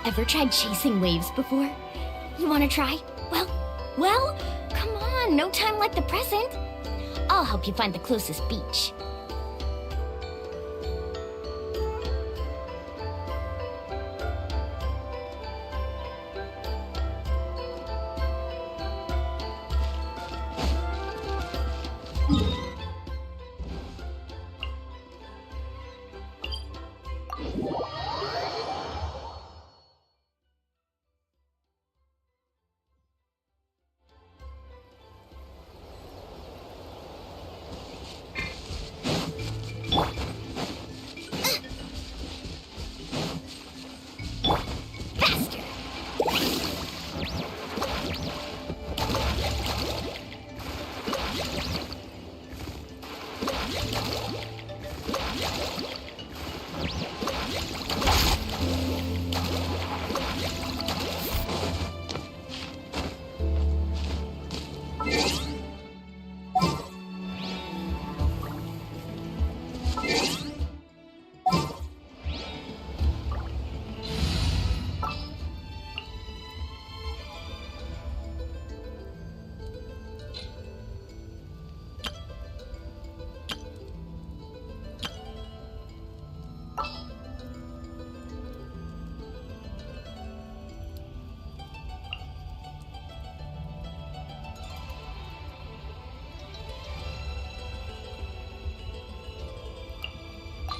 Ever tried chasing waves before? You wanna try? Well, come on, no time like the present. I'll help you find the closest beach.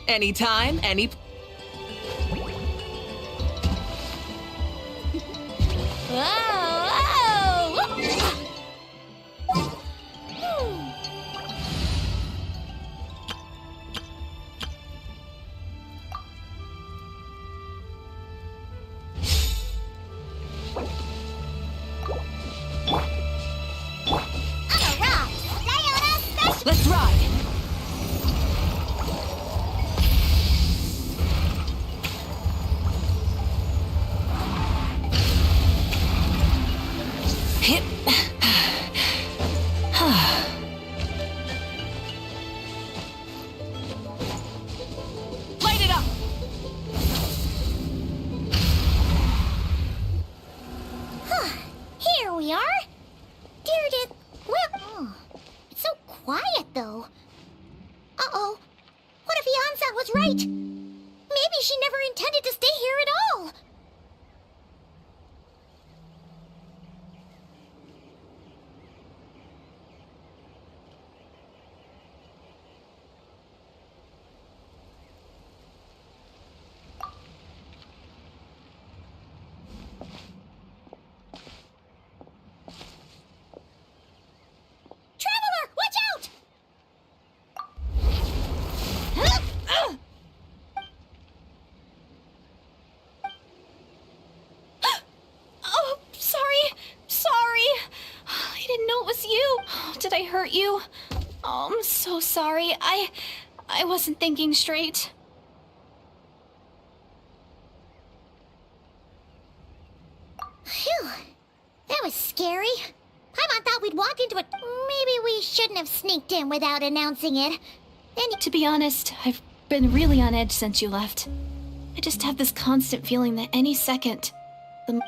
Anytime, any... Let's ride! Hit. Light it up! Here we are. Dear, well, it's so quiet though. Uh-oh. What if Yansa was right? Maybe she never intended to stay here at all. Traveler, watch out! Oh, sorry. I didn't know it was you. Did I hurt you? Oh, I'm so sorry. I wasn't thinking straight. Phew. That was scary. Paimon thought we'd walk into it. Maybe we shouldn't have sneaked in without announcing it. To be honest, I've been really on edge since you left. I just have this constant feeling that any second...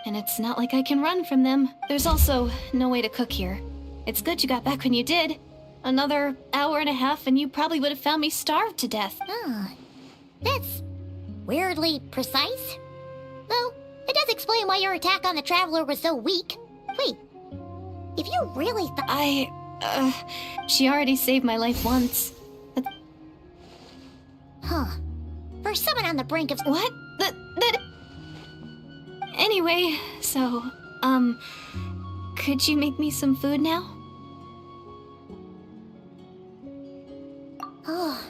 And it's not like I can run from them. There's also no way to cook here. It's good you got back when you did. Another hour and a half and you probably would have found me starved to death. Oh, that's weirdly precise. Though, it does explain why your attack on the Traveler was so weak. Wait, if you really she already saved my life once. Huh. For someone on the brink of... What? Anyway, so, could you make me some food now? Oh.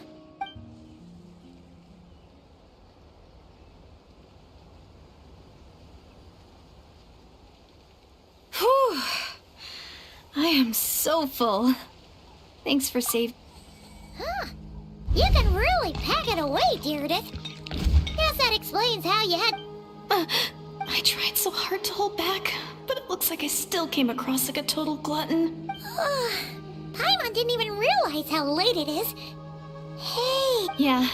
Whew. I am so full. Thanks for saving. Huh. You can really pack it away, Deirdre. Guess that explains how you had... I tried so hard to hold back, but it looks like I still came across like a total glutton. Paimon didn't even realize how late it is. Hey! Yeah,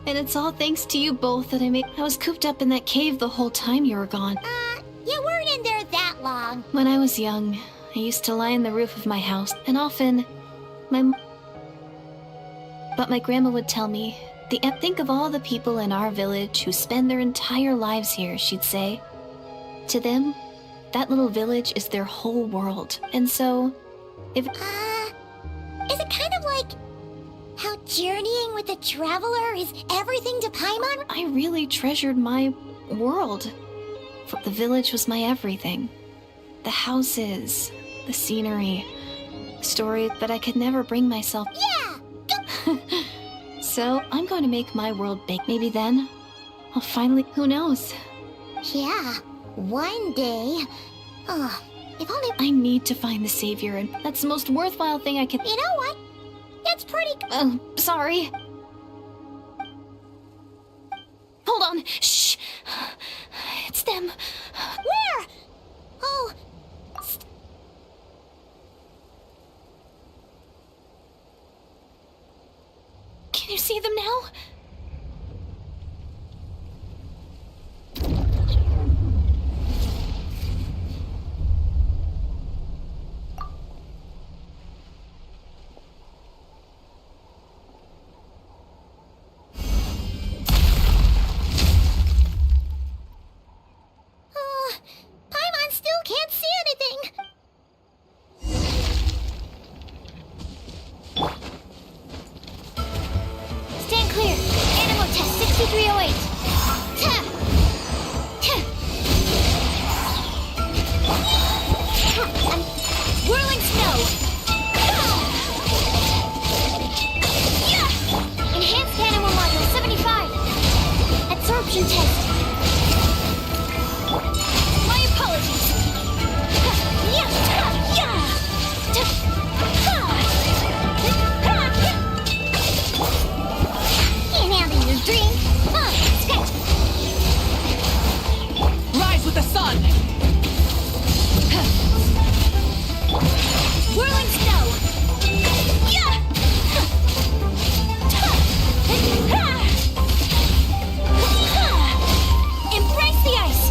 And it's all thanks to you both that I was cooped up in that cave the whole time you were gone. You weren't in there that long. When I was young, I used to lie on the roof of my house, and often, But my grandma would tell me, think of all the people in our village who spend their entire lives here, she'd say. To them, that little village is their whole world. And so, is it kind of like how journeying with the traveler is everything to Paimon? I really treasured my world. The village was my everything. The houses, the scenery, stories, but I could never bring myself. Yeah! So, I'm going to make my world big. Maybe then, I'll finally... Who knows? Yeah, one day. If only... I need to find the savior, and that's the most worthwhile thing I can... You know what? It's pretty... Sorry. Hold on. Shh. It's them. Where? Oh... Can you see them now? Paimon still can't see anything. Stand clear. Animal test 6308. Whirling snow. Enhanced animal module 75. Absorption test. My apologies. Can't handle your dream. Sketch. Rise with the sun! Whirling snow. Embrace the ice.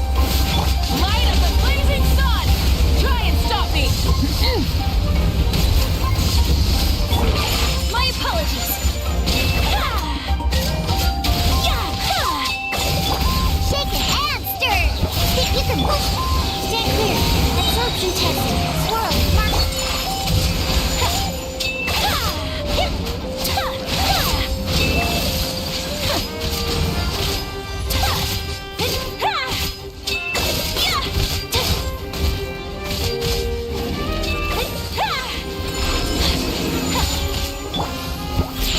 Light of the blazing sun! Try and stop me! My apologies. Shaken and stirred. Think you can move? Stand clear. Absorption test. Swirl. Mark.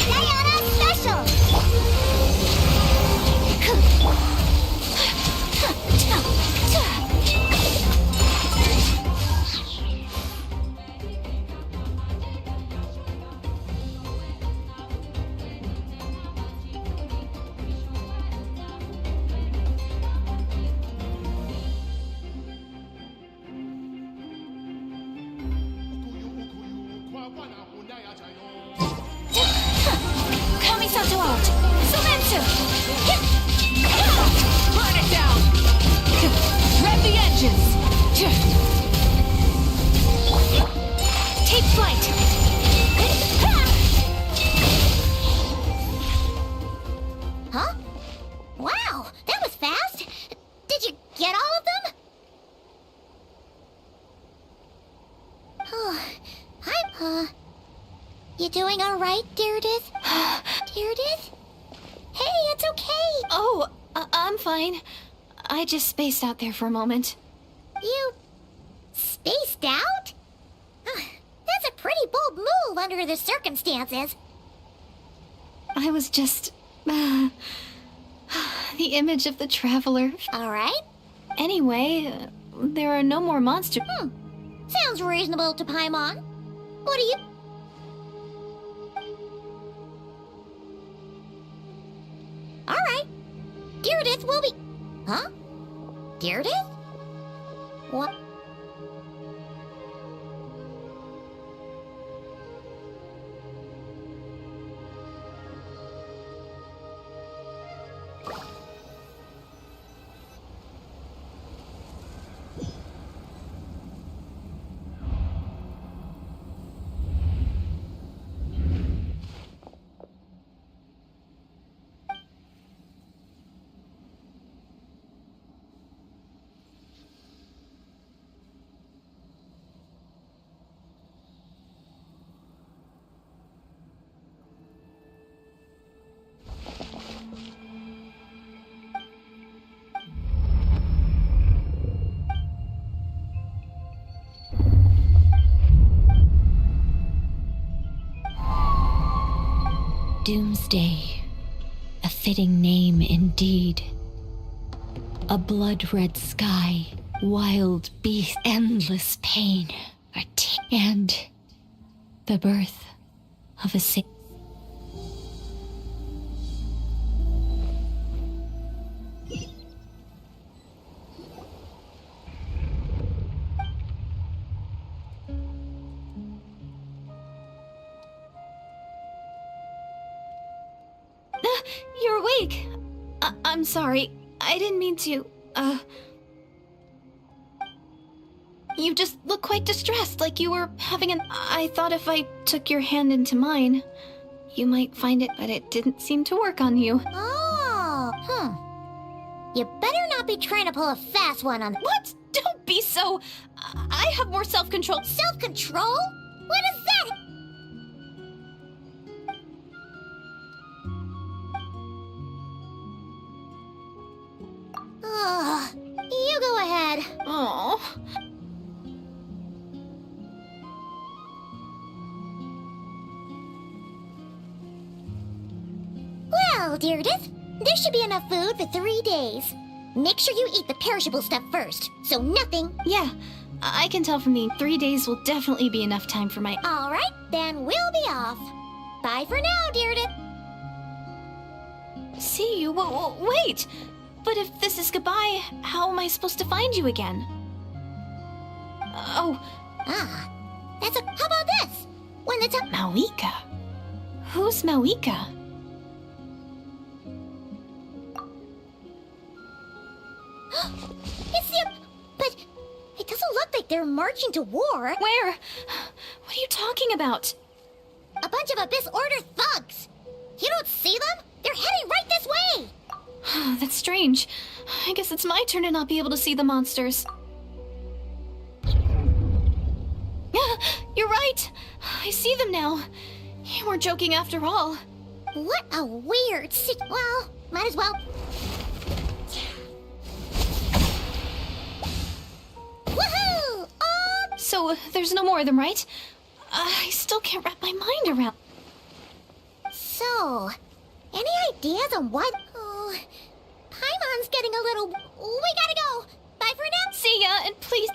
Diana Special! Kamisato out! Sumetsu! Burn it down! Rev the engines! Take flight! Huh? Wow, that was fast! Did you get all of them? You doing alright, Deirdith? Deirdith? Hey, it's okay! Oh, I'm fine. I just spaced out there for a moment. You... spaced out? That's a pretty bold move under the circumstances. I was just... the image of the traveler. Alright? Anyway, there are no more monsters. Sounds reasonable to Paimon. What do you... Alright. Deirdith will be... Huh? Deirdith? What? Doomsday. A fitting name indeed. A blood-red sky, wild beast, endless pain, and the birth of a sick. You're awake! I'm sorry. I didn't mean to, You just look quite distressed, like you were having an... I thought if I took your hand into mine, you might find it, but it didn't seem to work on you. You better not be trying to pull a fast one on... What? Don't be so... I have more self-control. Self-control? What is that? You go ahead. Oh. Well, Deirdith, there should be enough food for 3 days. Make sure you eat the perishable stuff first, so nothing... Yeah, I can tell from the 3 days will definitely be enough time for my... All right, then we'll be off. Bye for now, Deirdith. See you? Wait! But if this is goodbye, how am I supposed to find you again? How about this? When the time... Mawika? Who's Mawika? It's the... But it doesn't look like they're marching to war. Where? What are you talking about? A bunch of Abyss Order thugs. You don't see them? They're heading right this way. That's strange. I guess it's my turn to not be able to see the monsters. You're right. I see them now. You weren't joking after all. What a weird well, might as well. Woohoo! So there's no more of them, right? I still can't wrap my mind around. So, any ideas on what? Oh, Paimon's getting a little... We gotta go. Bye for now. See ya, and please...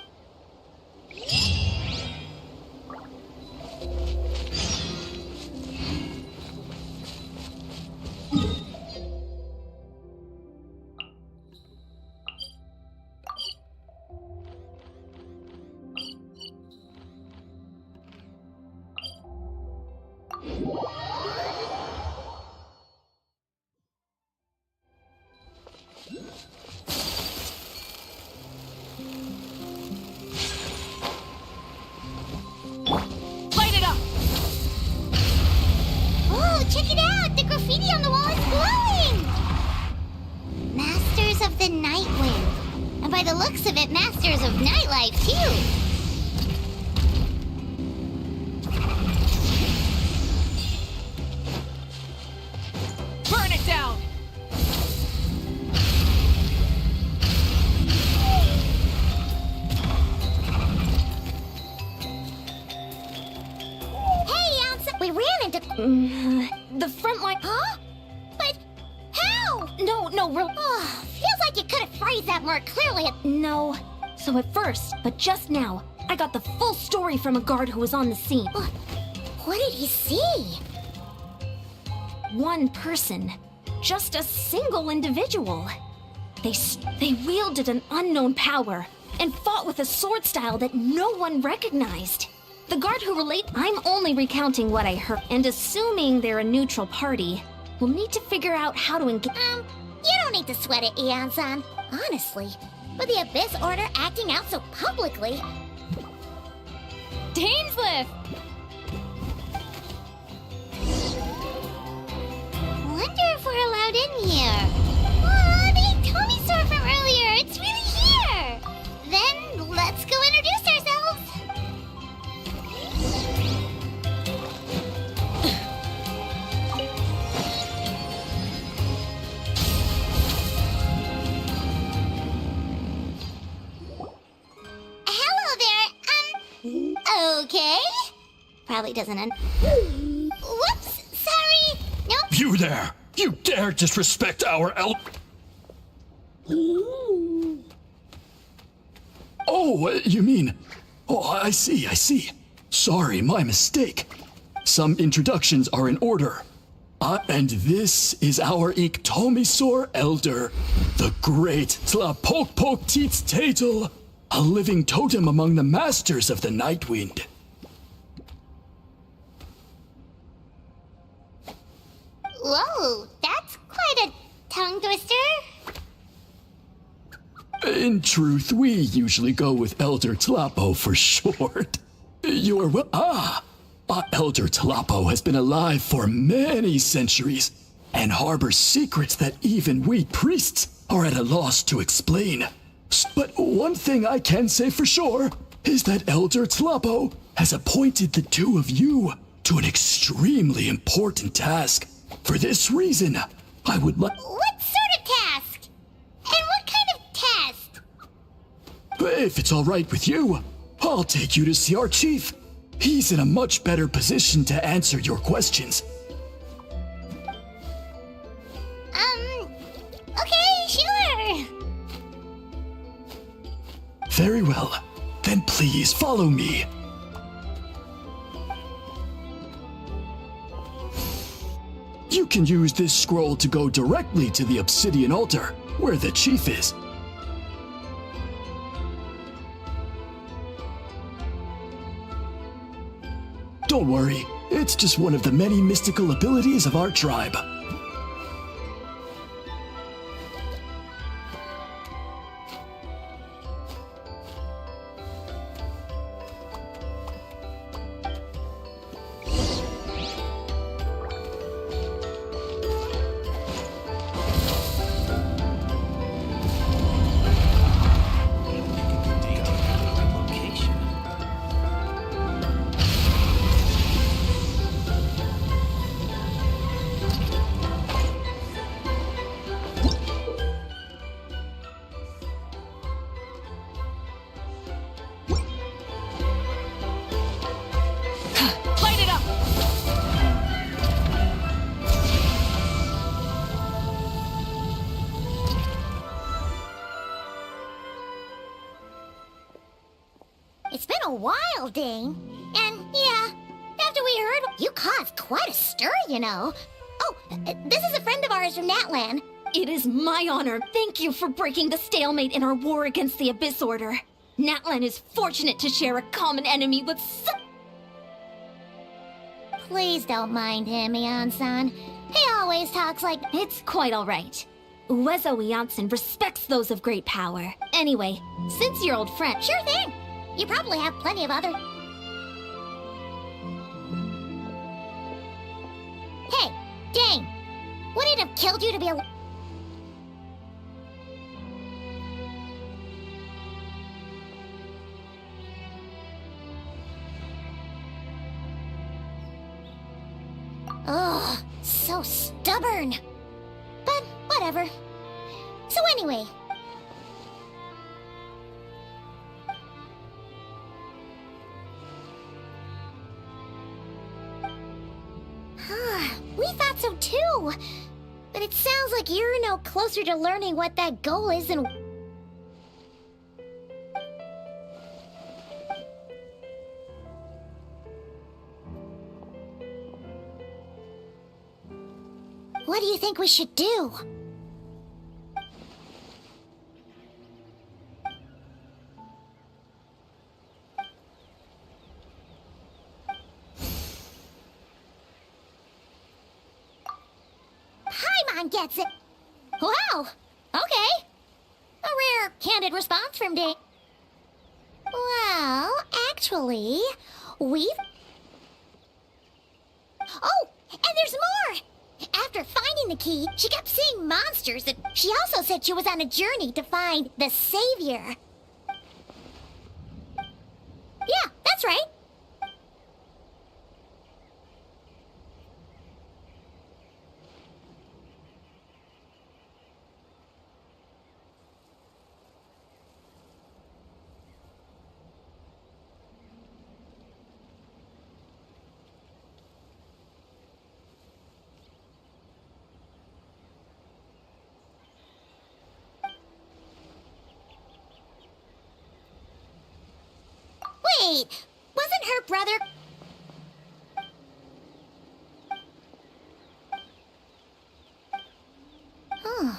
Light it up! Oh, check it out! The graffiti on the wall is glowing! Masters of the Night Wind. And by the looks of it, Masters of Nightlife, too. Burn it down! Hey, we ran into... the front line... Huh? But how? No, real... Feels like you could have phrased that more clearly. No. So at first, but just now, I got the full story from a guard who was on the scene. What did he see? One person. Just a single individual. They wielded an unknown power and fought with a sword style that no one recognized. The guard who I'm only recounting what I heard, and assuming they're a neutral party, we'll need to figure out how to engage. You don't need to sweat it, Eon-san. Honestly, with the Abyss Order acting out so publicly... Dainsliff! Wonder if we're allowed in here. Aw, the Tommy store from earlier. It's really here. Then let's go introduce ourselves. Hello there. Okay. Probably doesn't end. Whoops. Sorry. Nope. You there! You dare disrespect our Oh, you mean... Oh, I see. Sorry, my mistake. Some introductions are in order. And this is our Iktomisor Elder, the great Tlapokpok Tatel, a living totem among the masters of the Nightwind. Whoa, that's quite a tongue twister. In truth, we usually go with Elder Tlapo for short. Elder Tlapo has been alive for many centuries and harbors secrets that even we priests are at a loss to explain. But one thing I can say for sure is that Elder Tlapo has appointed the two of you to an extremely important task. For this reason, I would like... What sort of task? And what kind of test? If it's all right with you, I'll take you to see our chief. He's in a much better position to answer your questions. Okay, sure. Very well. Then please follow me. You can use this scroll to go directly to the obsidian altar, where the chief is. Don't worry, it's just one of the many mystical abilities of our tribe. Light it up! It's been a while, Dane. And yeah, after we heard, you caused quite a stir, you know. Oh, this is a friend of ours from Natlan. It is my honor. Thank you for breaking the stalemate in our war against the Abyss Order. Natlan is fortunate to share a common enemy with Please don't mind him, Ian-san. He always talks like... It's quite all right. Uezo Iansen respects those of great power. Anyway, since you're old friend... Sure thing. You probably have plenty of other... Hey, Dane. Would it have killed you to be a... Ugh, so stubborn. But whatever. So anyway... We thought so too. But it sounds like you're no closer to learning what that goal is than... What do you think we should do? Paimon gets it. Wow. Okay. A rare, candid response from Dane. Well, actually, we've... Oh, and there's more! After finding the key, she kept seeing monsters, and she also said she was on a journey to find the Savior. Yeah, that's right. Wait, wasn't her brother... Huh.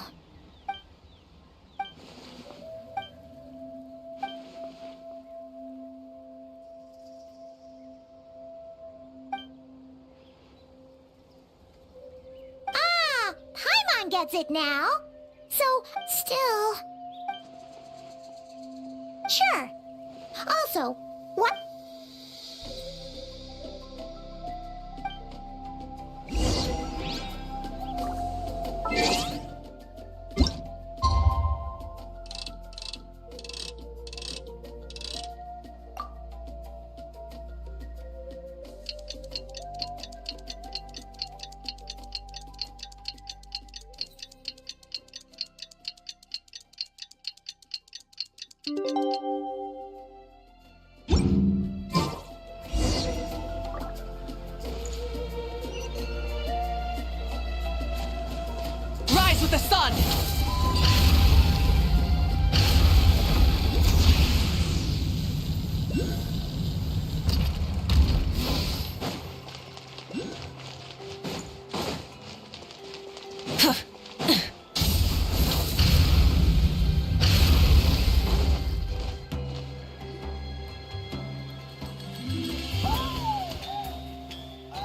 Ah, Paimon gets it now. So, still... Sure. Also, what... Rise with the sun!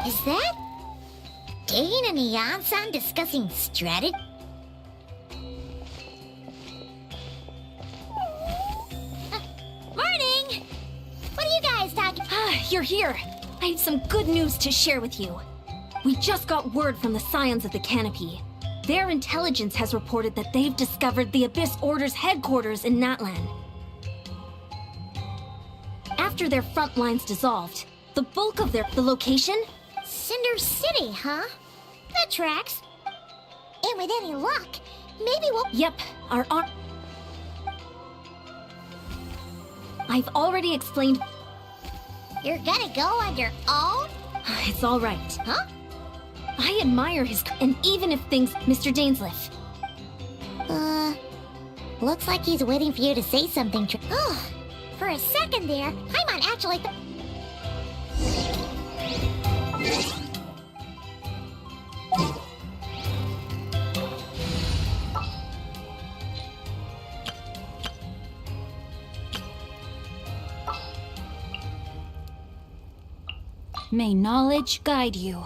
Is that... Dane and Yan-san discussing strategy? Morning! What are you guys talking... You're here. I have some good news to share with you. We just got word from the Scions of the Canopy. Their intelligence has reported that they've discovered the Abyss Order's headquarters in Natlan. After their front lines dissolved, the bulk of the location? Cinder City, huh? That tracks. And with any luck, maybe we'll... Yep, I've already explained... You're gonna go on your own? It's all right. Huh? I admire his... And even if things... Mr. Dainsleif. Looks like he's waiting for you to say something. Oh, for a second there, Paimon actually... May knowledge guide you.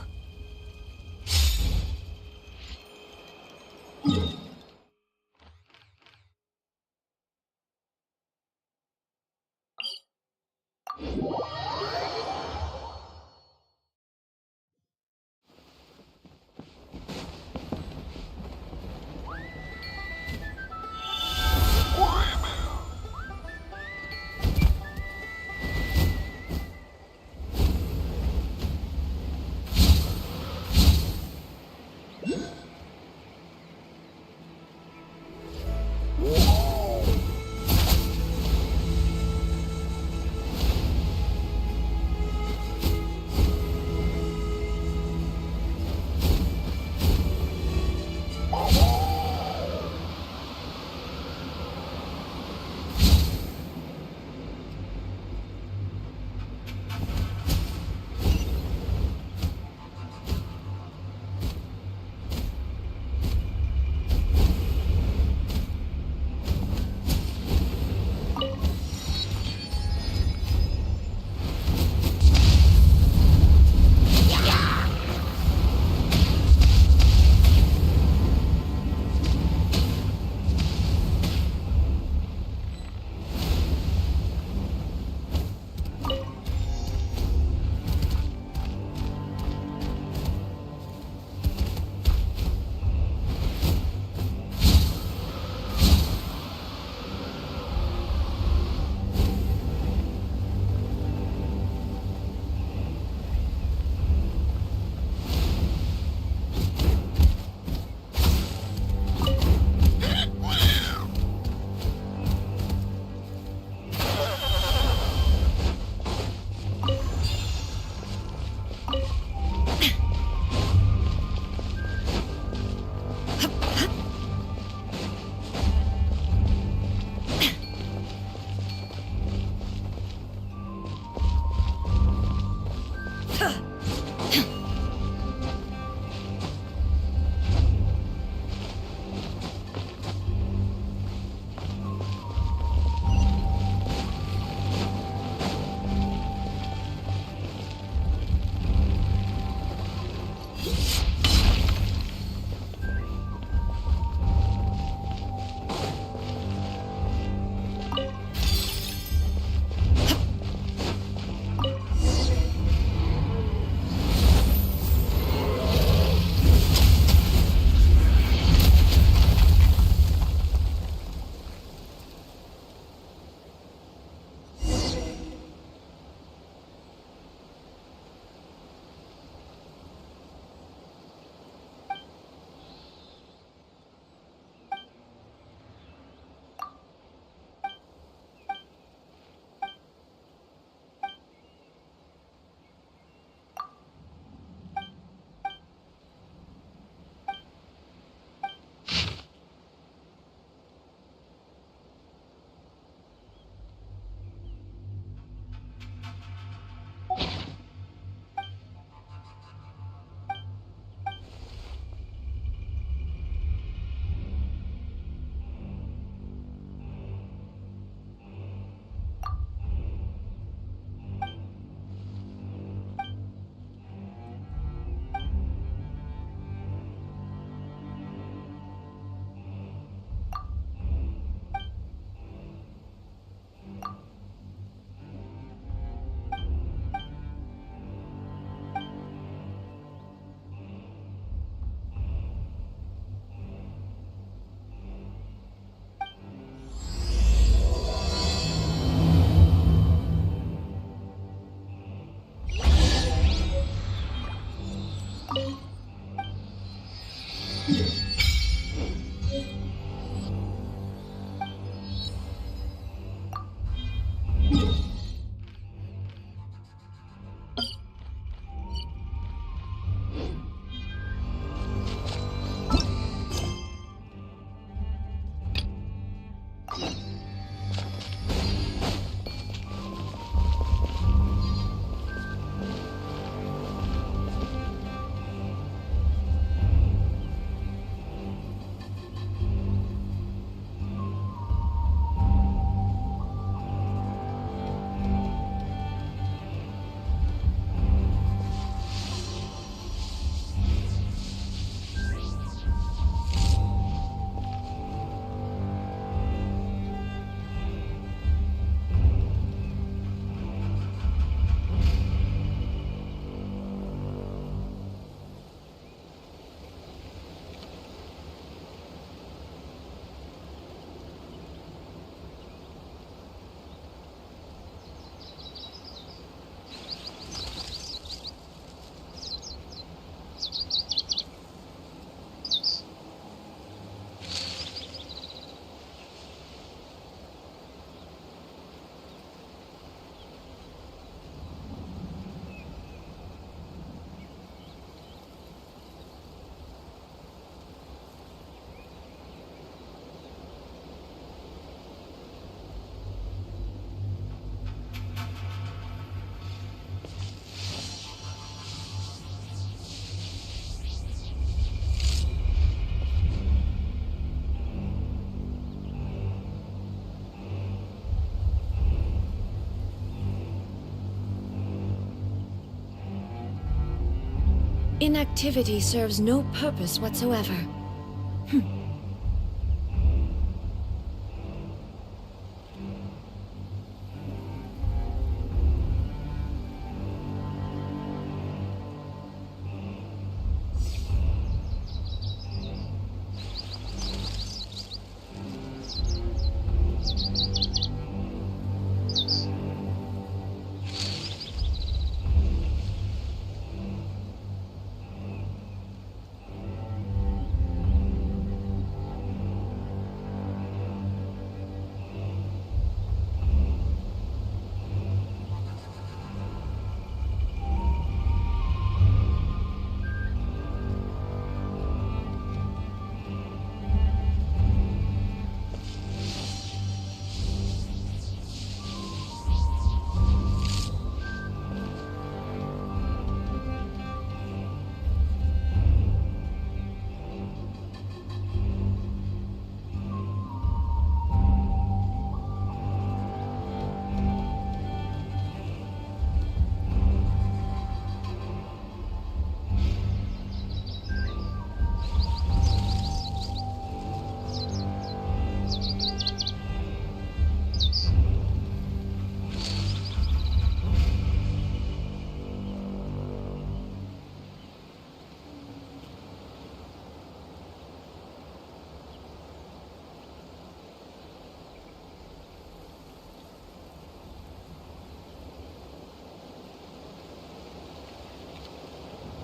Inactivity serves no purpose whatsoever.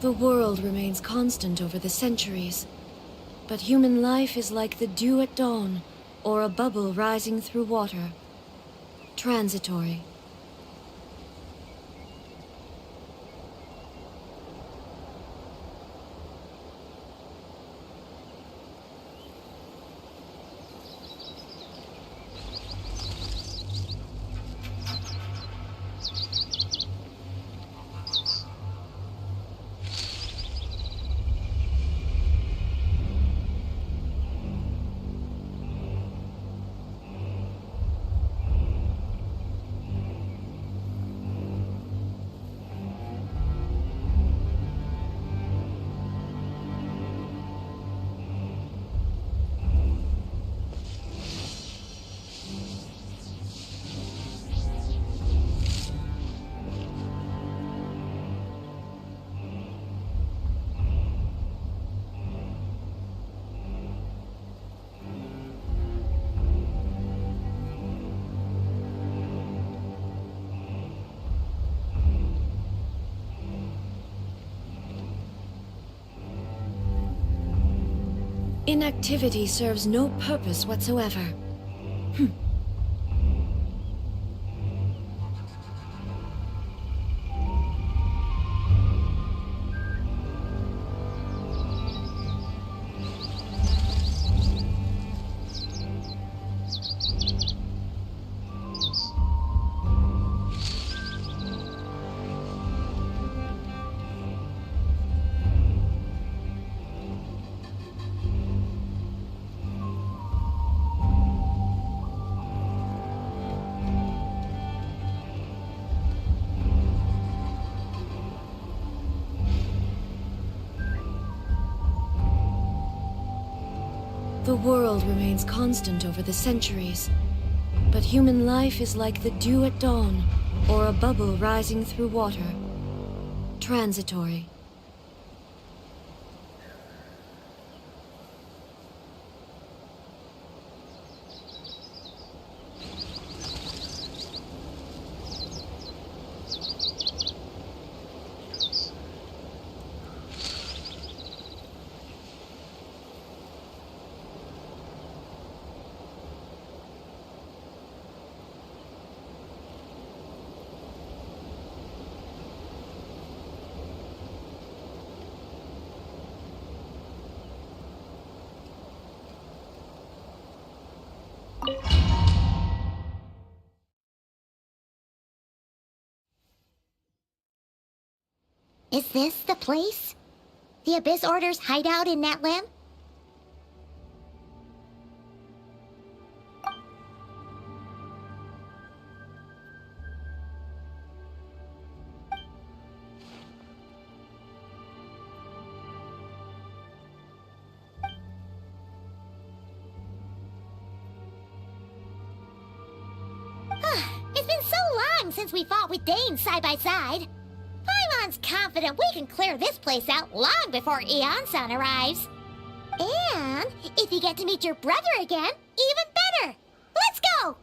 The world remains constant over the centuries, but human life is like the dew at dawn, or a bubble rising through water. Transitory. Inactivity serves no purpose whatsoever. The world remains constant over the centuries, but human life is like the dew at dawn, or a bubble rising through water. Transitory. Is this the place? The Abyss Order's hideout in Natlam? since we fought with Dane side by side. Paimon's confident we can clear this place out long before Eon-san arrives. And if you get to meet your brother again, even better. Let's go!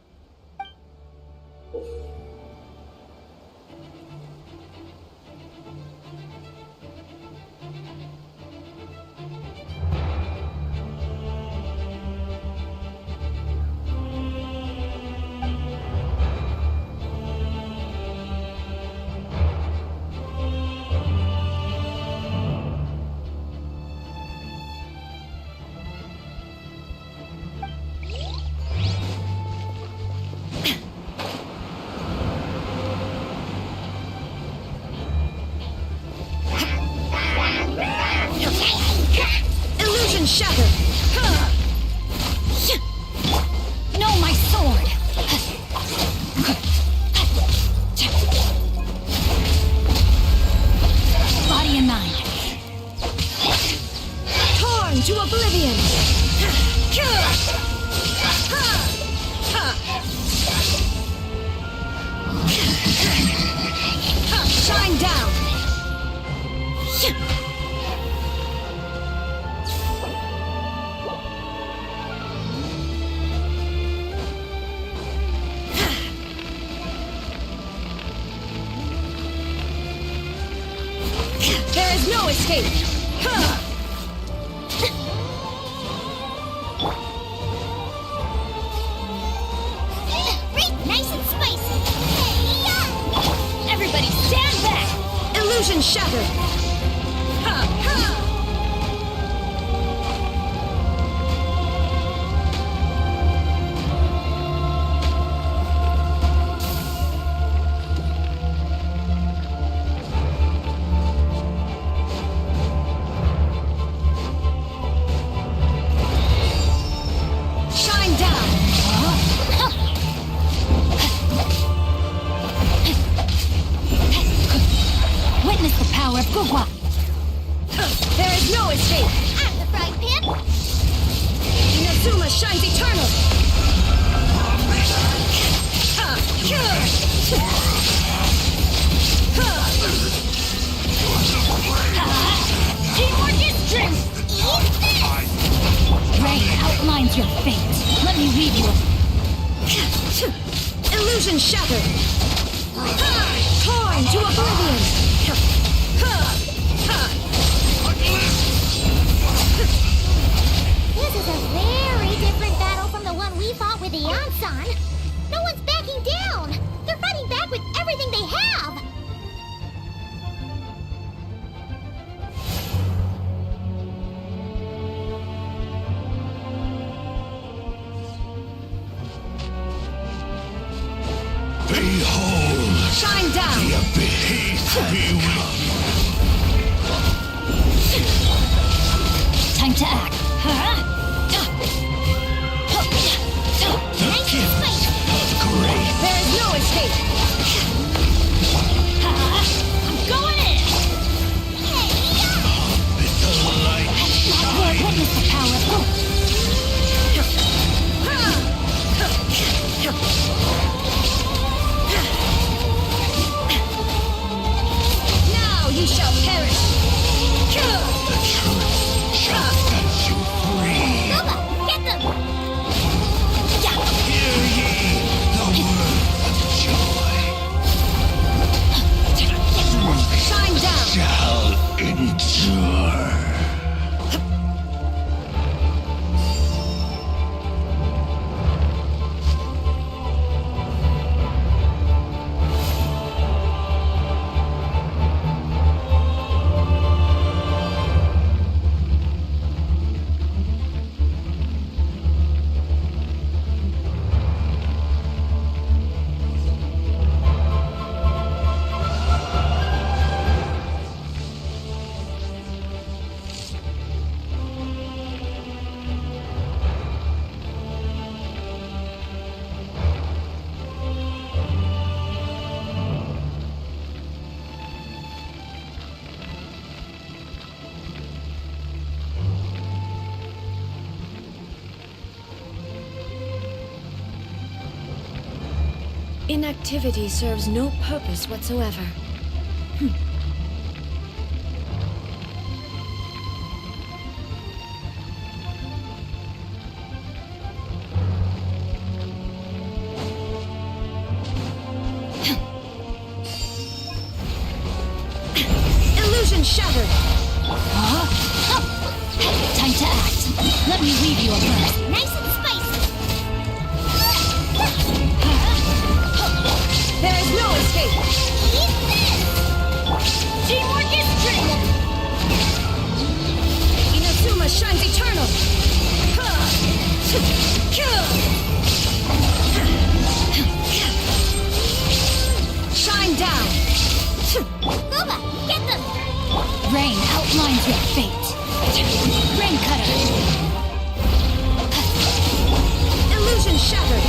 Illusion shattered! No, my sword! Body and mind. Torn to oblivion! Shine down! There is no escape! Nice and spicy! Everybody stand back! Illusion shattered! Shine down! Witness the power of Gugwa! There is no escape! I'm the frying pan! Inazuma shines eternal! Teamwork is strength! Ray outlines your fate. Let me read you. Illusion shattered! Torn to oblivion! This is a very different battle from the one we fought with Eon-san. No one's backing down! They're fighting back with everything they have! Behold Shine down! the abyss bewitched. Time to act. The gift of grace. There is no escape! I'm going in! The light Lord, witness the power of Gugwa! Now you shall perish! the truth shall set you free. inactivity serves no purpose whatsoever. Illusion shattered! Time to act. Let me leave you a verse. Nice and spicy. There is no escape! Eat this. Teamwork is strength. Inazuma shines eternal! Shine down! Booba, get them. Rain outlines your fate. Rain cutter. Illusion shattered!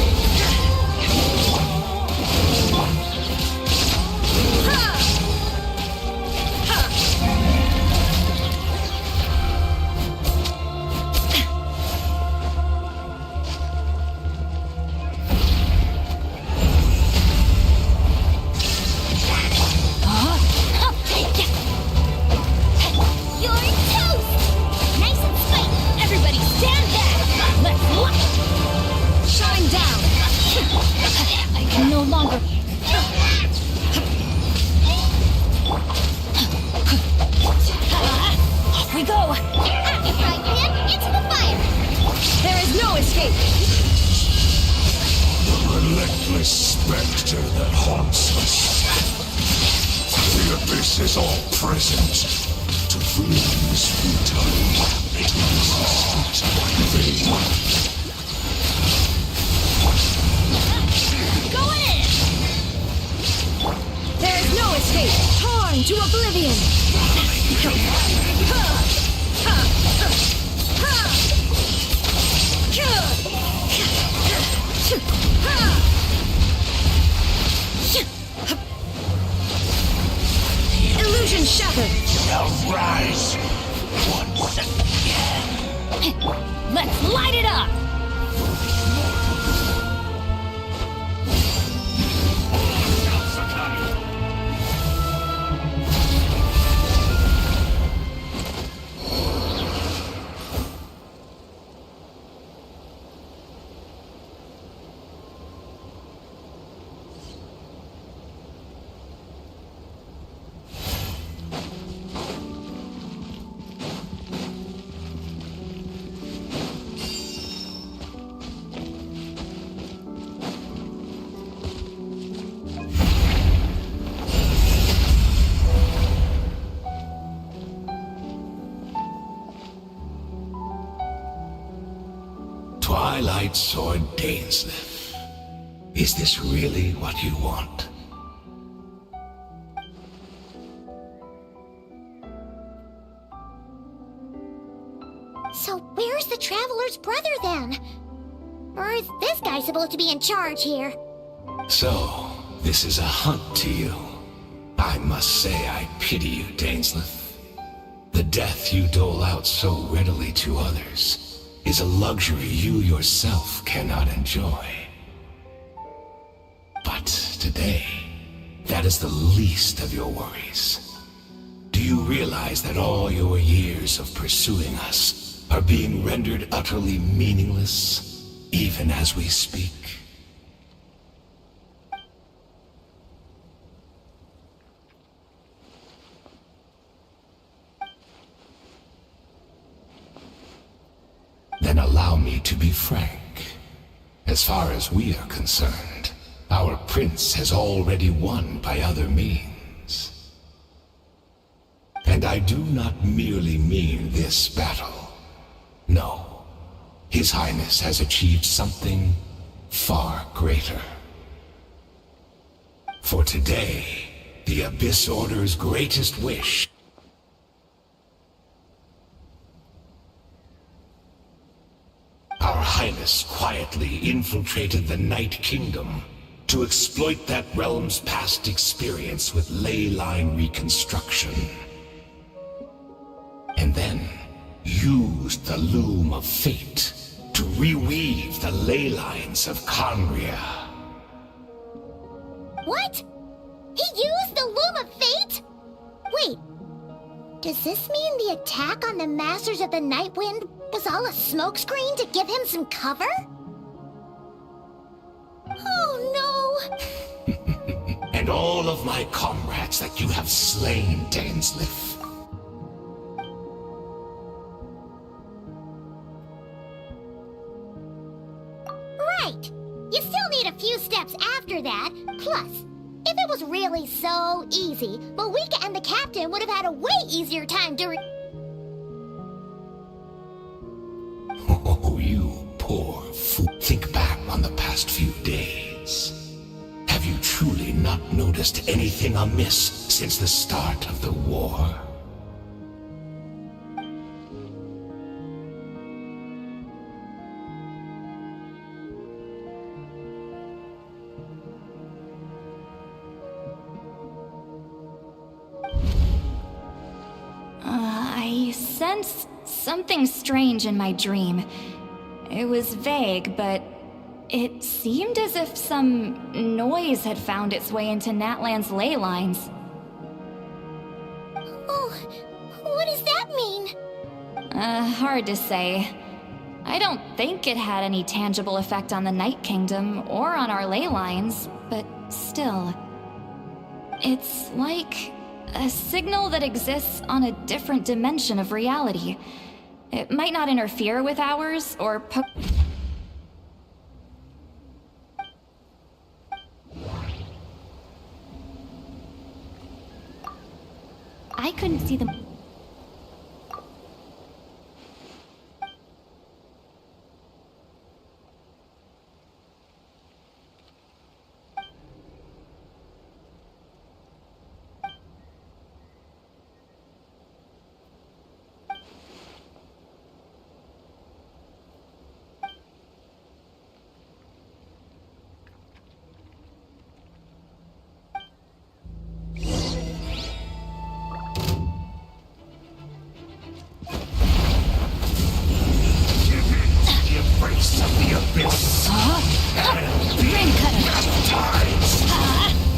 You're toast. Nice and spicy. Everybody stand back. Let's look. Shine down! I can no longer. Off we go. Happy frying pan into the fire. There is no escape! The relentless specter that haunts us. The abyss is all present. To flee is futile. To resist it vain. Go in. There is no escape! Torn to oblivion! Illusion shattered! Now rise once again. Let's light it up. Twilight Sword Dainsleif. Is this really what you want? So where's the Traveler's brother then? Or is this guy supposed to be in charge here? So, this is a hunt to you. I must say I pity you, Dainsleif. The death you dole out so readily to others is a luxury you yourself cannot enjoy. But today, that is the least of your worries. Do you realize that all your years of pursuing us are being rendered utterly meaningless, even as we speak? Then allow me to be frank. As far as we are concerned, our prince has already won by other means. And I do not merely mean this battle. No, His Highness has achieved something far greater. For today, the Abyss Order's greatest wish Our Highness quietly infiltrated the Night Kingdom to exploit that realm's past experience with ley line reconstruction. And then used the loom of fate to reweave the ley lines of Conria. What? He used the Loom of Fate? Wait, does this mean the attack on the Masters of the Night Wind was all a smokescreen to give him some cover? Oh no! And all of my comrades that you have slain, Dainsleif. Right! You still need a few steps after that. Plus, if it was really so easy, Moeka and the captain would have had a way easier time during... Oh, you poor fool. Think back on the past few days. Have you truly not noticed anything amiss since the start of the war? I sensed something strange in my dream. It was vague, but it seemed as if some noise had found its way into Natlan's ley lines. Oh, what does that mean? Hard to say. I don't think it had any tangible effect on the Night Kingdom or on our ley lines, but still. It's like a signal that exists on a different dimension of reality. It might not interfere with ours or I couldn't see them.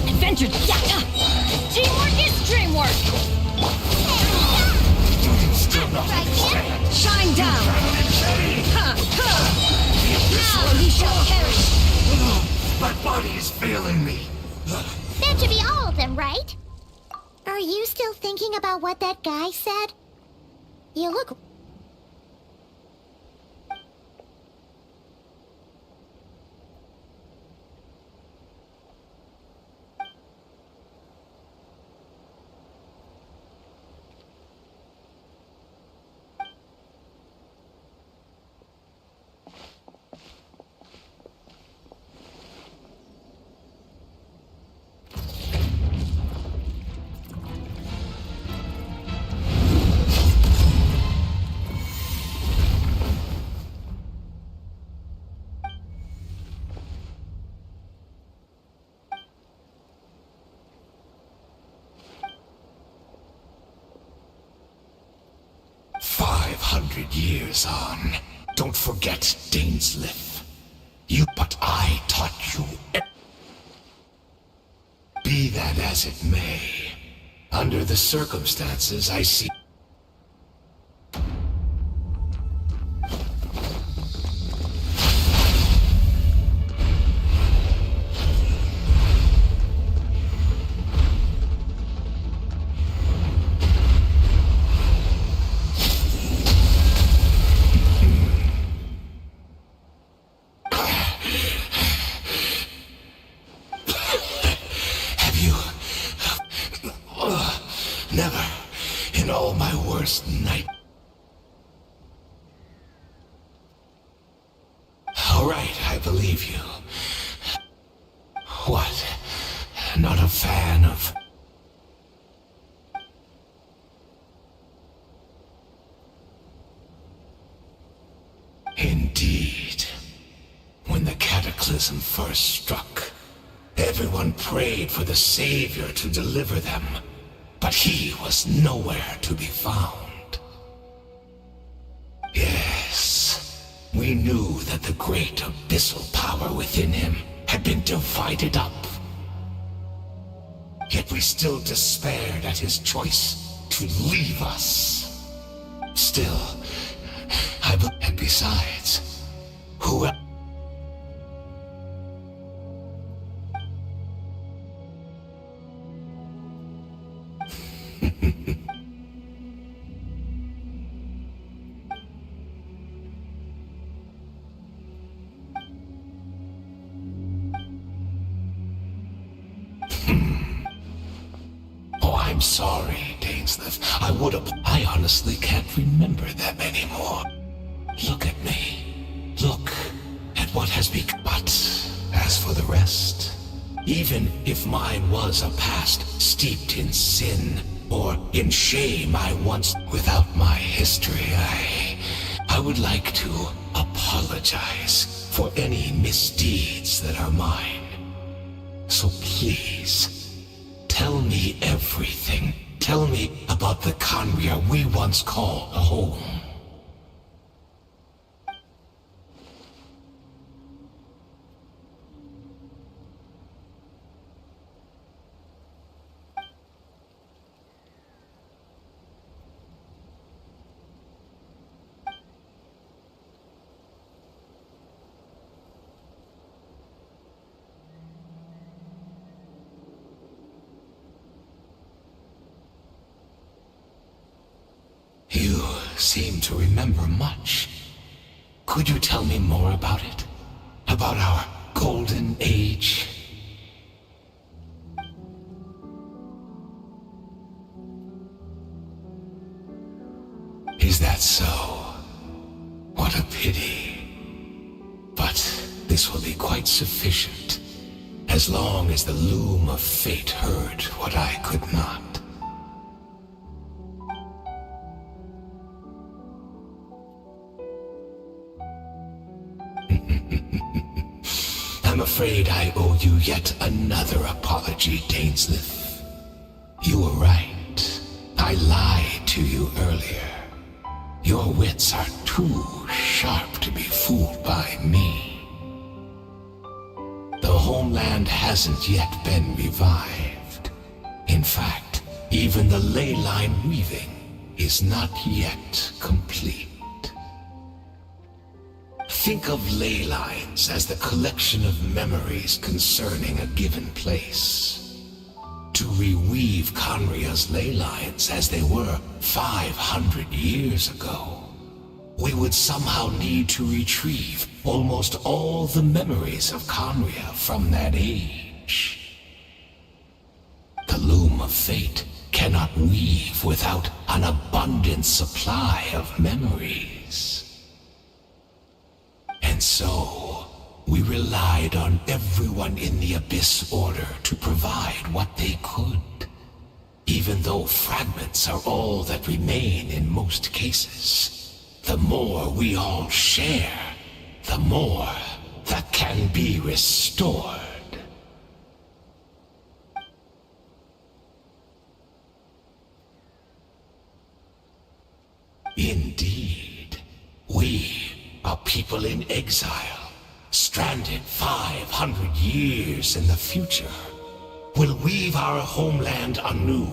Adventure! Teamwork is dreamwork! Shine down! Now he shall perish! My body is failing me. That should be all of them, right? Are you still thinking about what that guy said? You look... Years on. Don't forget, Dainsleif. But I taught you. Be that as it may, under the circumstances I see. Never, in all my worst night. All right, I believe you. What? Not a fan of... Indeed. When the cataclysm first struck, everyone prayed for the Savior to deliver them. But he was nowhere to be found. Yes, we knew that the great abyssal power within him had been divided up. yet we still despaired at his choice to leave us. Still, and besides, who else? I'm sorry, Dainsleif. I honestly can't remember them anymore. Look at me. Look at what has become. But as for the rest, even if mine was a past steeped in sin or in shame I once, without my history, I would like to apologize for any misdeeds that are mine. So please, tell me everything. Tell me about the Khaenri'ah we once called home. You seem to remember much. Could you tell me more about it? About our golden age? Is that so? What a pity. But this will be quite sufficient, as long as the loom of fate heard what I could not. I'm afraid I owe you yet another apology, Dainsleif. You were right. I lied to you earlier. Your wits are too sharp to be fooled by me. The homeland hasn't yet been revived. In fact, even the ley line weaving is not yet complete. Think of ley lines as the collection of memories concerning a given place. To reweave Khaenri'ah's ley lines as they were 500 years ago, we would somehow need to retrieve almost all the memories of Khaenri'ah from that age. The loom of fate cannot weave without an abundant supply of memories. And so, we relied on everyone in the Abyss Order to provide what they could, even though fragments are all that remain in most cases. The more we all share, the more that can be restored. Indeed, we, a people in exile, stranded 500 years in the future, will weave our homeland anew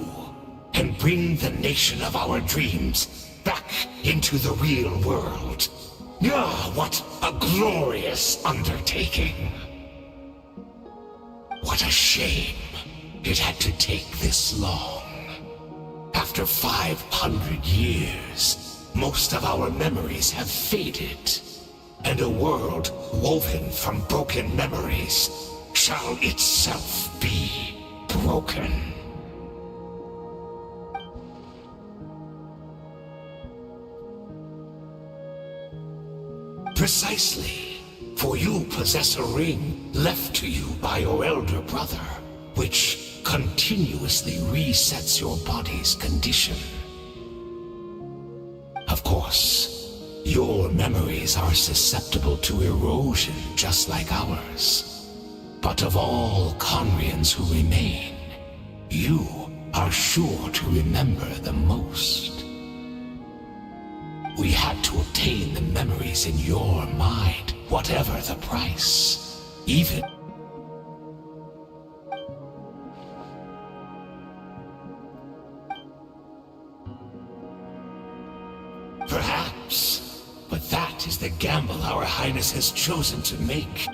and bring the nation of our dreams back into the real world. Ah, what a glorious undertaking! What a shame it had to take this long. After 500 years, most of our memories have faded, and a world woven from broken memories shall itself be broken. Precisely, for you possess a ring left to you by your elder brother, which continuously resets your body's condition. Of course, your memories are susceptible to erosion just like ours. But of all Khaenri'ahs who remain, you are sure to remember the most. We had to obtain the memories in your mind, whatever the price. Even the gamble our Highness has chosen to make.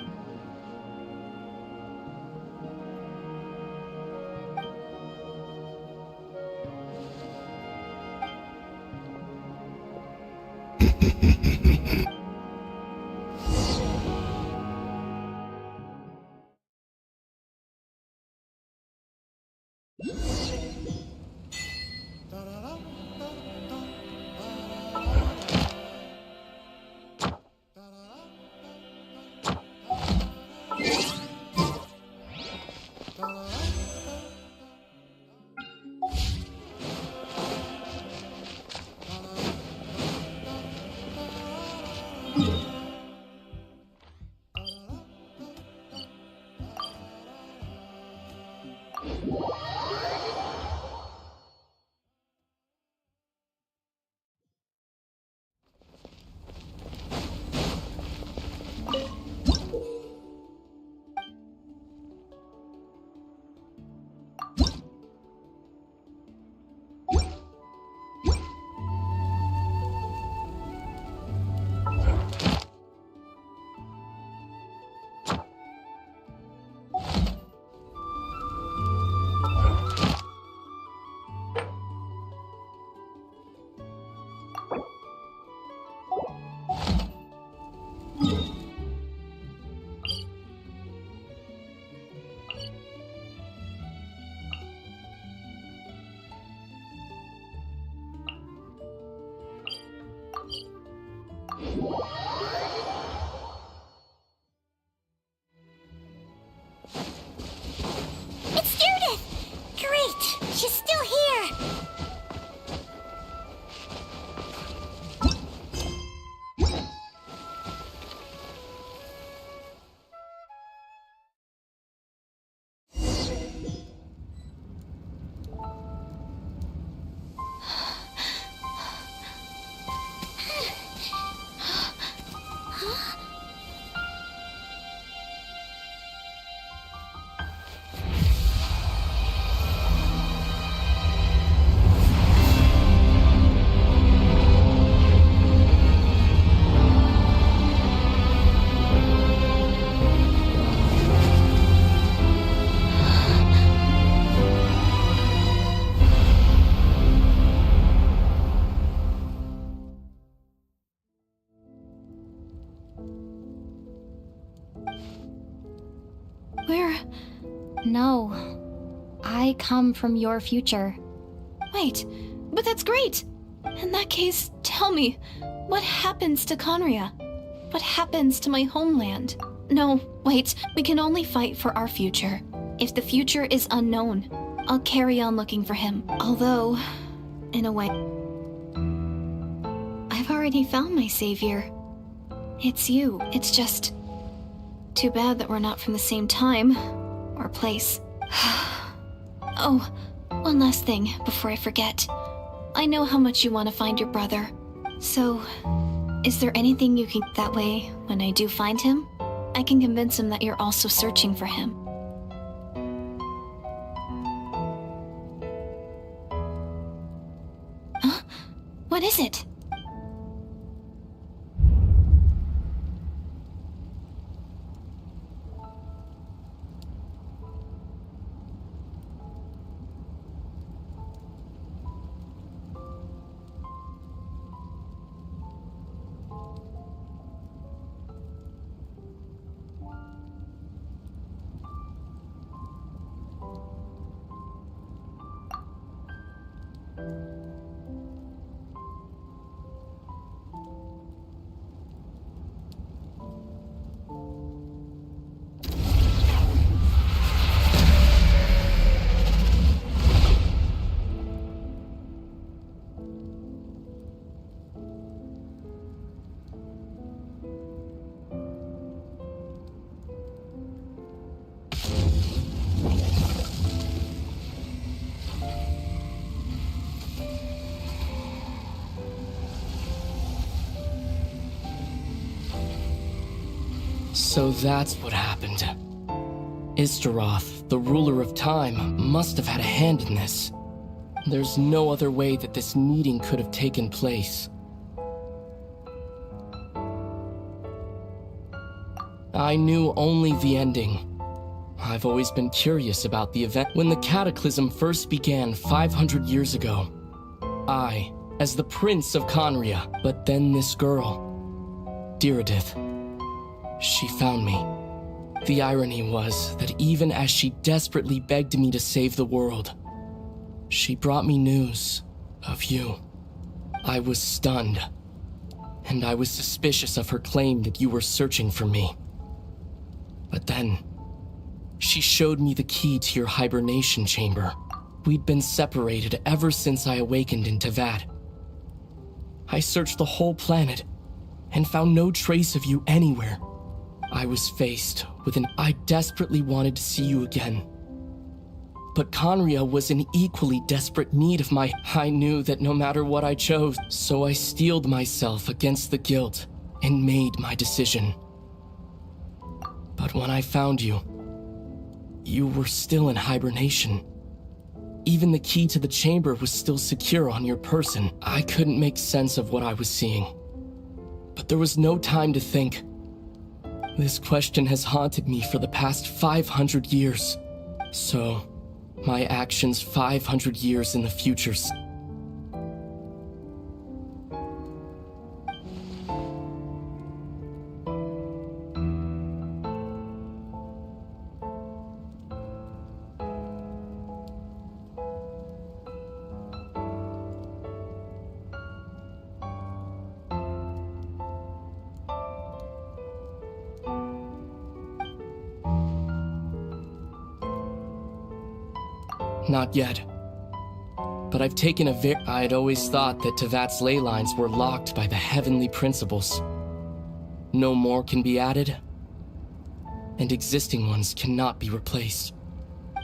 It's Judith! Great! She's still here! No. I come from your future. Wait, but that's great! In that case, tell me, what happens to Conria? What happens to my homeland? No, wait, we can only fight for our future. If the future is unknown, I'll carry on looking for him. Although, in a way, I've already found my savior. It's you. It's just too bad that we're not from the same time or place. Oh, one last thing before I forget. I know how much you want to find your brother. So, is there anything you can... That way, when I do find him, I can convince him that you're also searching for him. Huh? What is it? So that's what happened. Istaroth, the ruler of time, must have had a hand in this. There's no other way that this meeting could have taken place. I knew only the ending. I've always been curious about the event. When the cataclysm first began 500 years ago, I, as the Prince of Conria, but then this girl, Diridith, she found me. The irony was that even as she desperately begged me to save the world, she brought me news of you. I was stunned, and I was suspicious of her claim that you were searching for me. But then, she showed me the key to your hibernation chamber. We'd been separated ever since I awakened in Teyvat. I searched the whole planet and found no trace of you anywhere. I was faced with I desperately wanted to see you again. But Conria was in equally desperate need of I knew that no matter what I chose, so I steeled myself against the guilt and made my decision. But when I found you, you were still in hibernation. Even the key to the chamber was still secure on your person. I couldn't make sense of what I was seeing. But there was no time to think. This question has haunted me for the past 500 years. So, my actions 500 years in the future. Not yet. But I've taken I'd always thought that Teyvat's ley lines were locked by the heavenly principles. No more can be added, and existing ones cannot be replaced.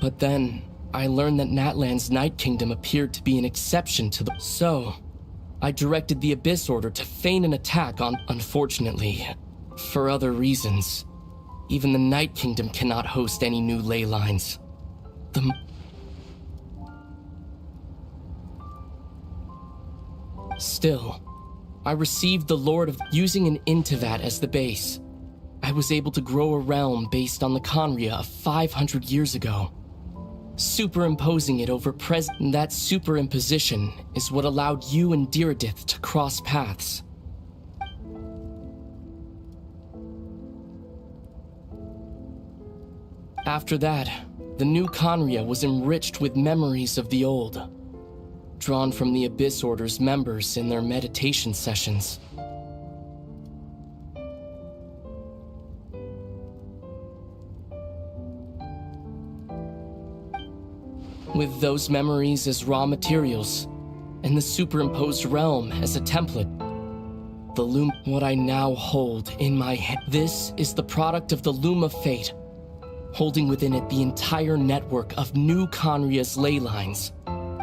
But then, I learned that Natlan's Night Kingdom appeared to be an exception to the... So, I directed the Abyss Order to feign an attack on... Unfortunately, for other reasons, even the Night Kingdom cannot host any new ley lines. Still, I received the Lord of... Using an Intivat as the base, I was able to grow a realm based on the Conria of 500 years ago. Superimposing it over that superimposition is what allowed you and Diridith to cross paths. After that, the new Conria was enriched with memories of the old, drawn from the Abyss Order's members in their meditation sessions. With those memories as raw materials, and the superimposed realm as a template, the loom, what I now hold in my hand. This is the product of the Loom of Fate, holding within it the entire network of new Conria's ley lines.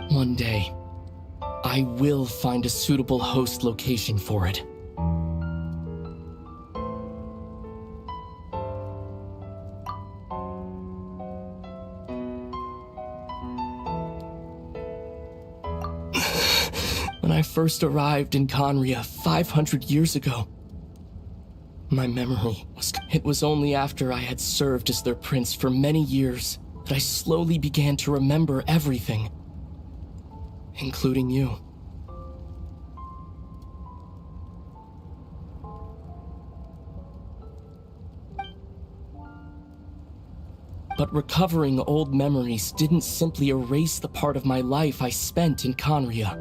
One day, I will find a suitable host location for it. When I first arrived in Conria 500 years ago, my memory was... It was only after I had served as their prince for many years that I slowly began to remember everything, including you. But recovering old memories didn't simply erase the part of my life I spent in Conria.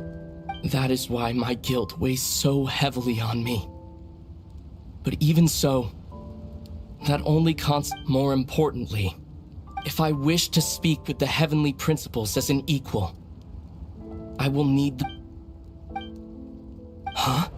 That is why my guilt weighs so heavily on me. But even so, that only more importantly, if I wish to speak with the heavenly principles as an equal, I will need the... Huh?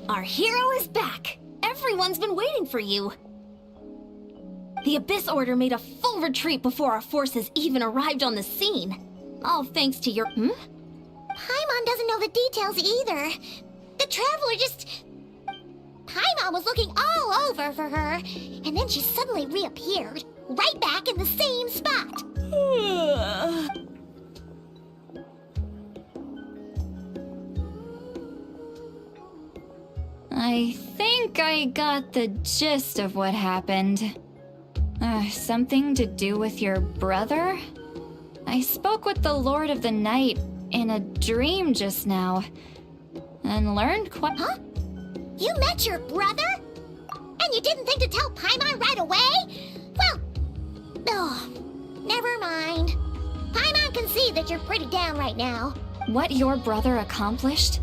Our hero is back! Everyone's been waiting for you! The Abyss Order made a full retreat before our forces even arrived on the scene. All thanks to your— Paimon doesn't know the details either. The Traveler just... Paimon was looking all over for her, and then she suddenly reappeared, right back in the same spot. I think I got the gist of what happened. Something to do with your brother? I spoke with the Lord of the Night in a dream just now, and learned quite— Huh? You met your brother? And you didn't think to tell Paimon right away? Well, never mind. Paimon can see that you're pretty down right now. What your brother accomplished?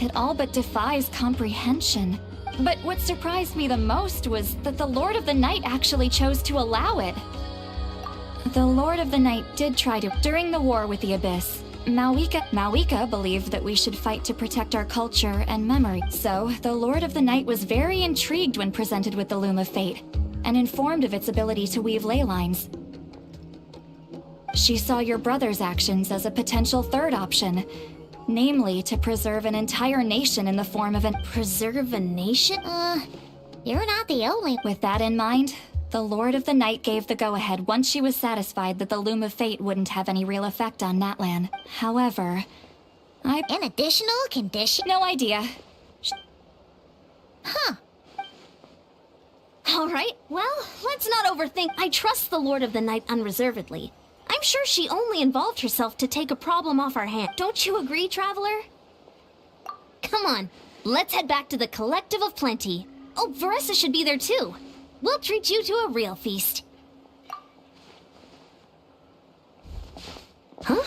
It all but defies comprehension. But what surprised me the most was that the Lord of the Night actually chose to allow it. The Lord of the Night did try to— During the war with the Abyss, Mawika believed that we should fight to protect our culture and memory. So, the Lord of the Night was very intrigued when presented with the Loom of Fate, and informed of its ability to weave ley lines. She saw your brother's actions as a potential third option, namely to preserve an entire nation in the form of an— Preserve a nation? You're not the only— With that in mind, the Lord of the Night gave the go-ahead once she was satisfied that the Loom of Fate wouldn't have any real effect on Natlan. However, An additional condition? no idea. Huh. Alright, well, let's not overthink. I trust the Lord of the Night unreservedly. I'm sure she only involved herself to take a problem off our hand. Don't you agree, Traveler? Come on, let's head back to the Collective of Plenty. Oh, Varessa should be there too. We'll treat you to a real feast. Huh?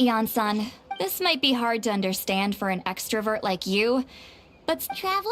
Eon-san, this might be hard to understand for an extrovert like you, but— Traveler?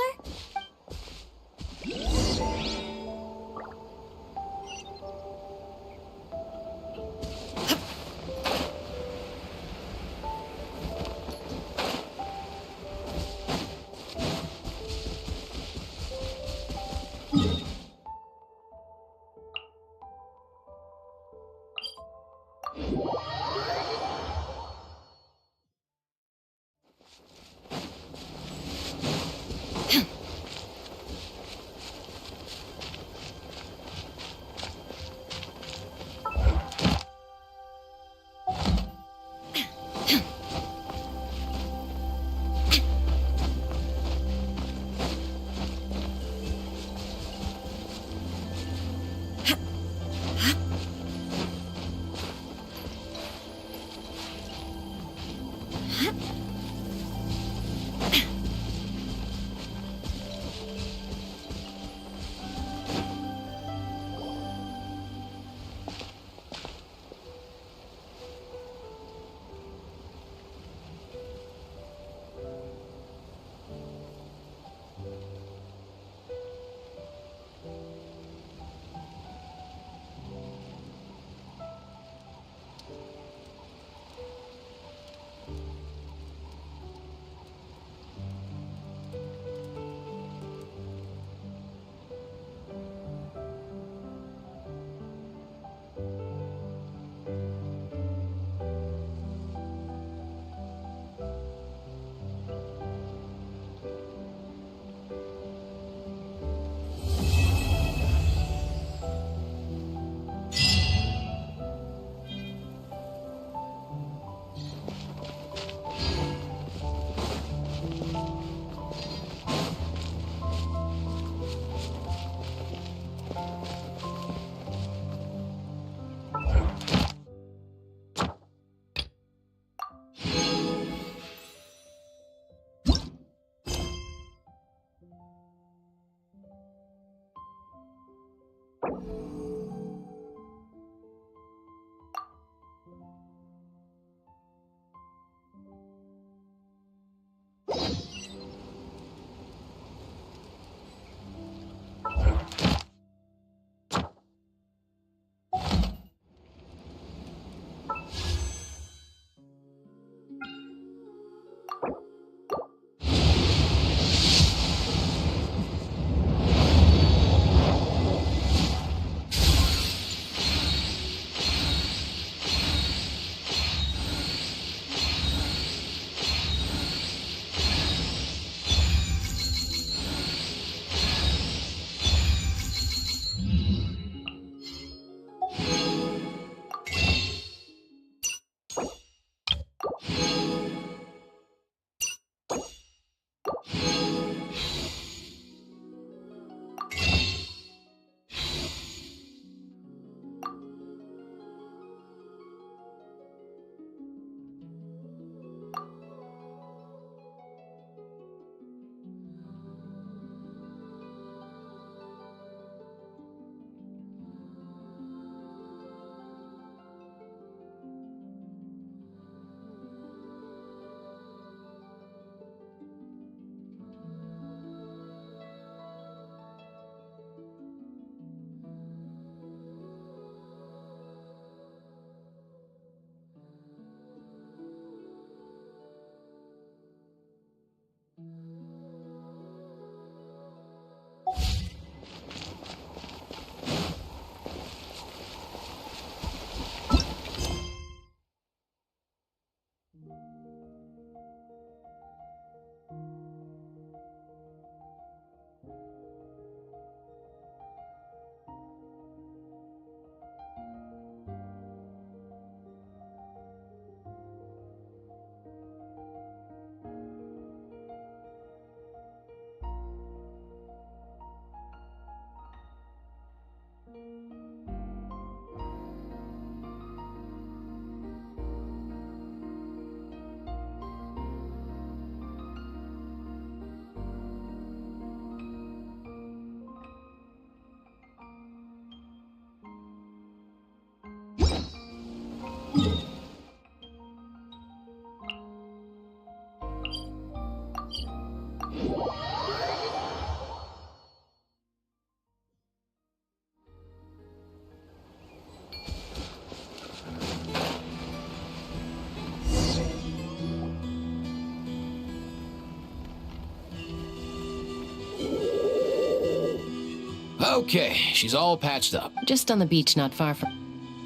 Okay, she's all patched up. Just on the beach not far from...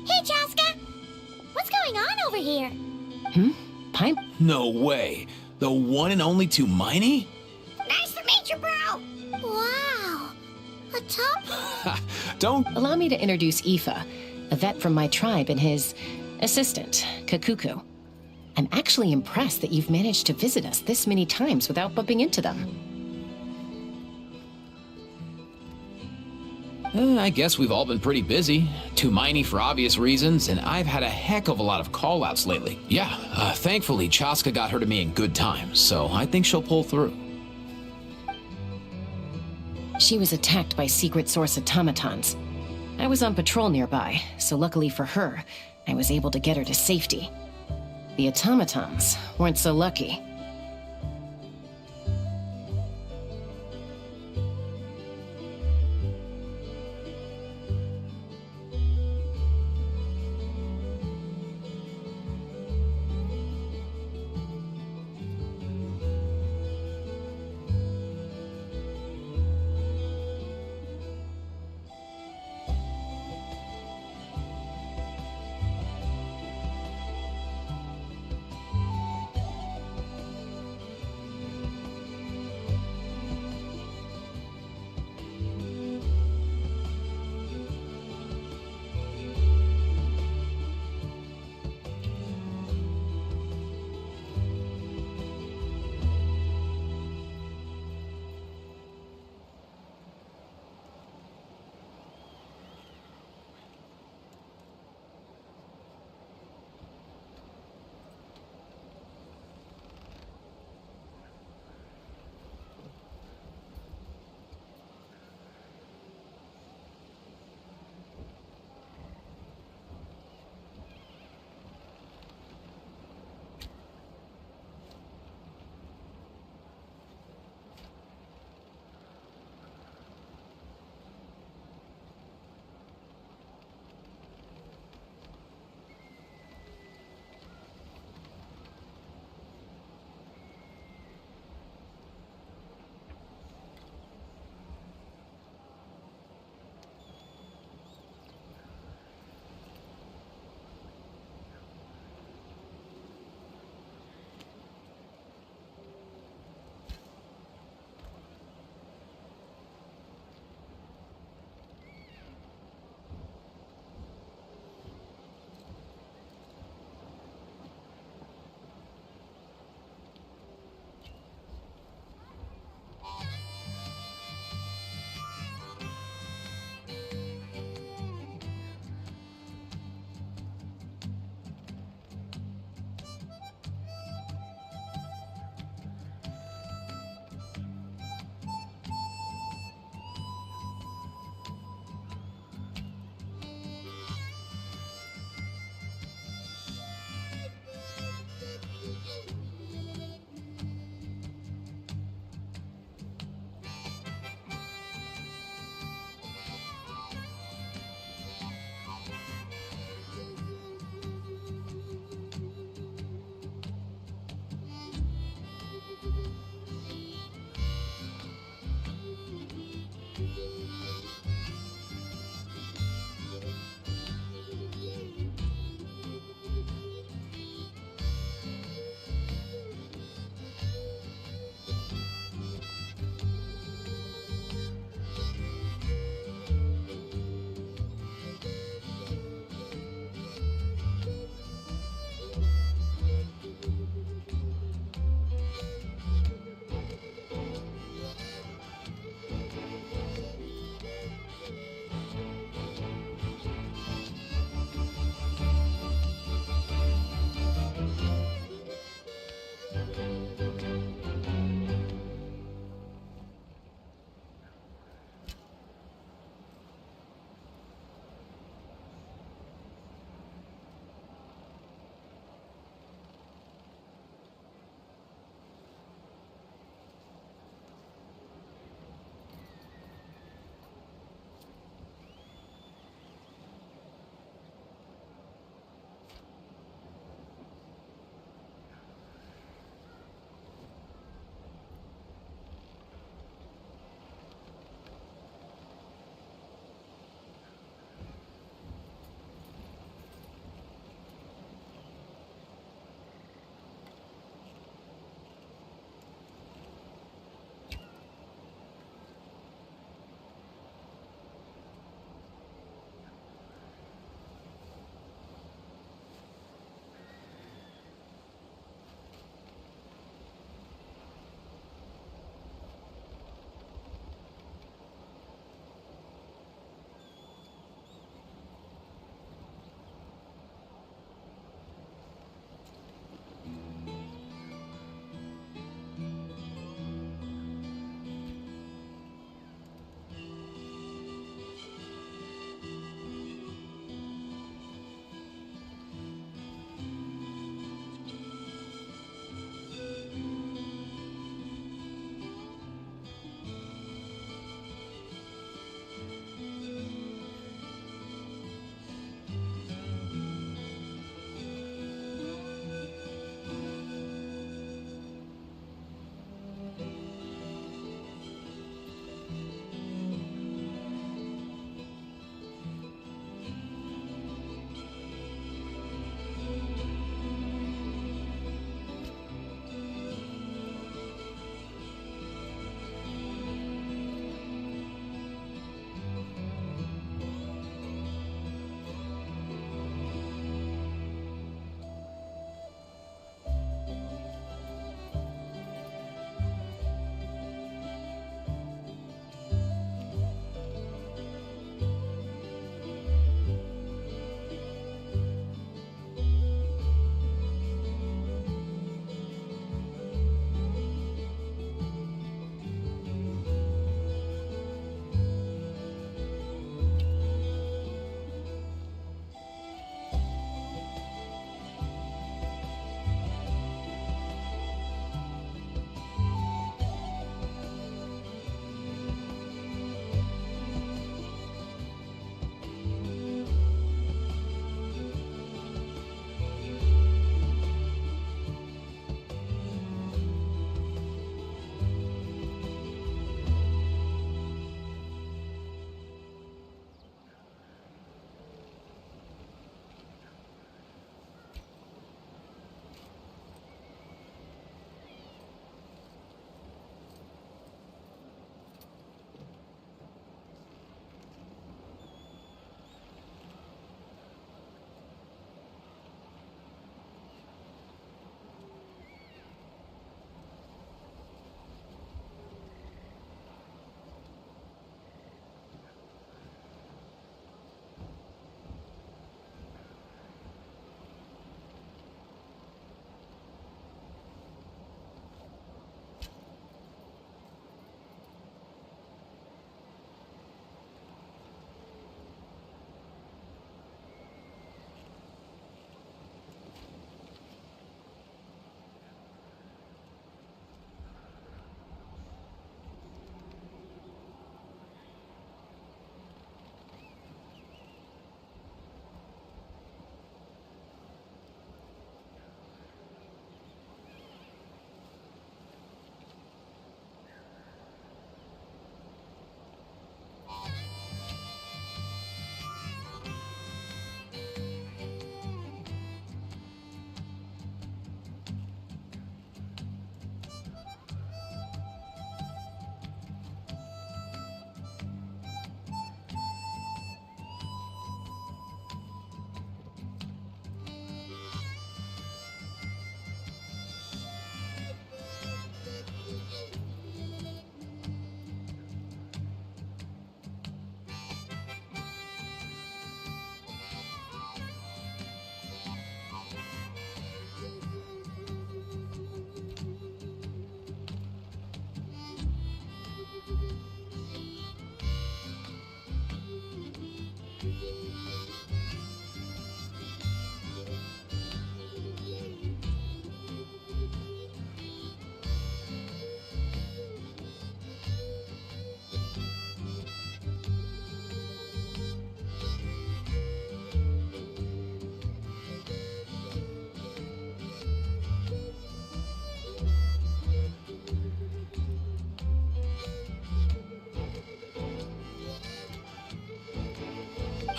Hey, Chaska! What's going on over here? Pipe? No way. The one and only Tumaini? Nice to meet you, bro! Wow! A top... Don't... Allow me to introduce Aoife, a vet from my tribe and his assistant, Kakuku. I'm actually impressed that you've managed to visit us this many times without bumping into them. I guess we've all been pretty busy. Tumaini for obvious reasons, and I've had a heck of a lot of call-outs lately. Yeah, thankfully Chaska got her to me in good time, so I think she'll pull through. She was attacked by secret source automatons. I was on patrol nearby, so luckily for her, I was able to get her to safety. The automatons weren't so lucky.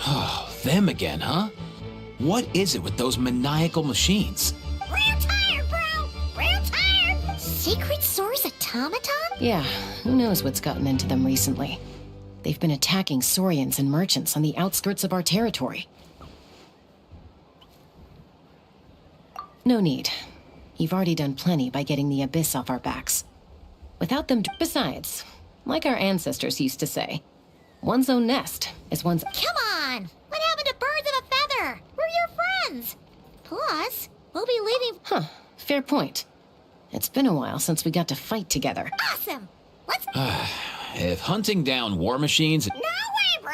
Oh, them again, huh? What is it with those maniacal machines? Real tired, bro! Real tired! Secret Source Automaton? Yeah, who knows what's gotten into them recently. They've been attacking Saurians and merchants on the outskirts of our territory. No need. You've already done plenty by getting the Abyss off our backs. Without them... Besides, like our ancestors used to say, one's own nest is one's... Come on! What happened to birds of a feather? We're your friends! Plus, we'll be leaving... Huh, fair point. It's been a while since we got to fight together. Awesome! Let's... If hunting down war machines... No way, bro!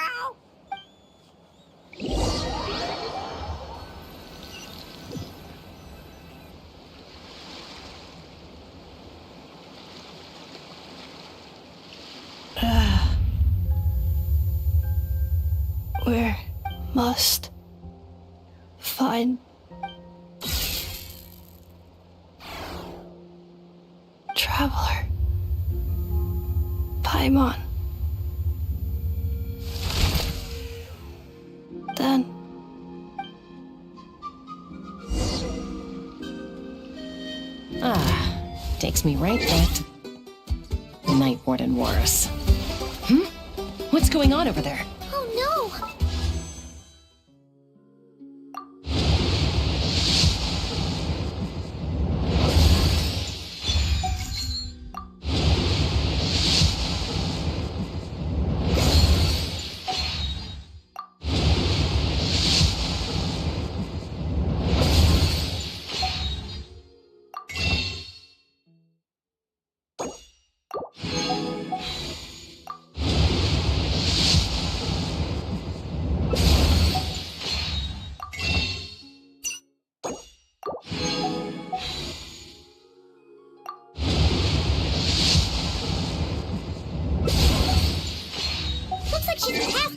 We must find Traveler Paimon. Then takes me right back to Night Warden Warus. What's going on over there? Oh no! Looks like she's passed